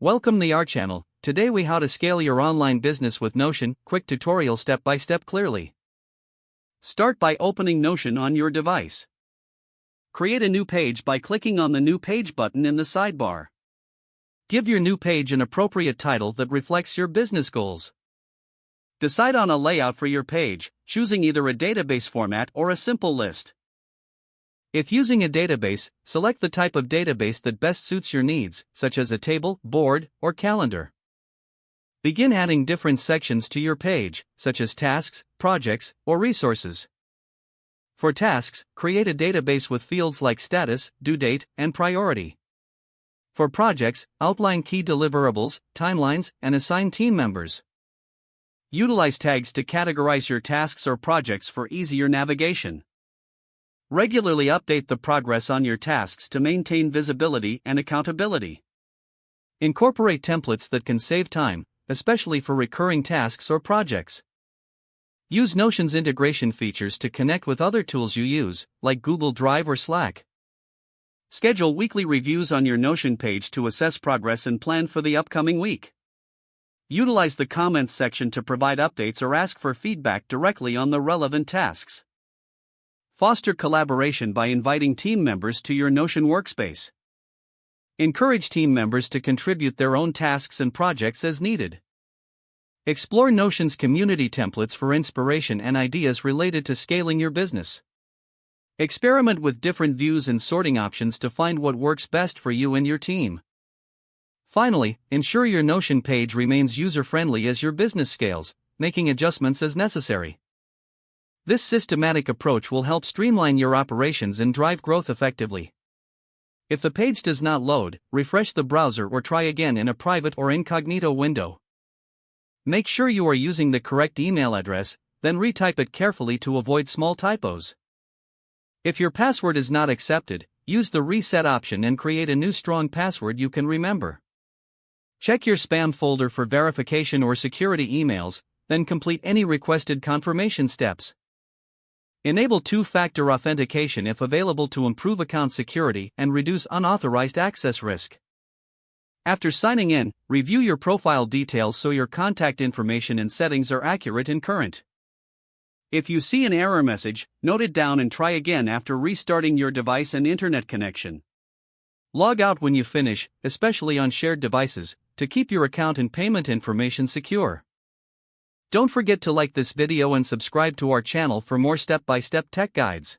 Welcome to our channel. Today we how to scale your online business with Notion, quick tutorial step by step clearly. Start by opening Notion on your device. Create a new page by clicking on the New Page button in the sidebar. Give your new page an appropriate title that reflects your business goals. Decide on a layout for your page, choosing either a database format or a simple list. If using a database, select the type of database that best suits your needs, such as a table, board, or calendar. Begin adding different sections to your page, such as tasks, projects, or resources. For tasks, create a database with fields like status, due date, and priority. For projects, outline key deliverables, timelines, and assign team members. Utilize tags to categorize your tasks or projects for easier navigation. Regularly update the progress on your tasks to maintain visibility and accountability. Incorporate templates that can save time, especially for recurring tasks or projects. Use Notion's integration features to connect with other tools you use, like Google Drive or Slack. Schedule weekly reviews on your Notion page to assess progress and plan for the upcoming week. Utilize the comments section to provide updates or ask for feedback directly on the relevant tasks. Foster collaboration by inviting team members to your Notion workspace. Encourage team members to contribute their own tasks and projects as needed. Explore Notion's community templates for inspiration and ideas related to scaling your business. Experiment with different views and sorting options to find what works best for you and your team. Finally, ensure your Notion page remains user-friendly as your business scales, making adjustments as necessary. This systematic approach will help streamline your operations and drive growth effectively. If the page does not load, refresh the browser or try again in a private or incognito window. Make sure you are using the correct email address, then retype it carefully to avoid small typos. If your password is not accepted, use the reset option and create a new strong password you can remember. Check your spam folder for verification or security emails, then complete any requested confirmation steps. Enable two-factor authentication if available to improve account security and reduce unauthorized access risk. After signing in, review your profile details so your contact information and settings are accurate and current. If you see an error message, note it down and try again after restarting your device and internet connection. Log out when you finish, especially on shared devices, to keep your account and payment information secure. Don't forget to like this video and subscribe to our channel for more step-by-step tech guides.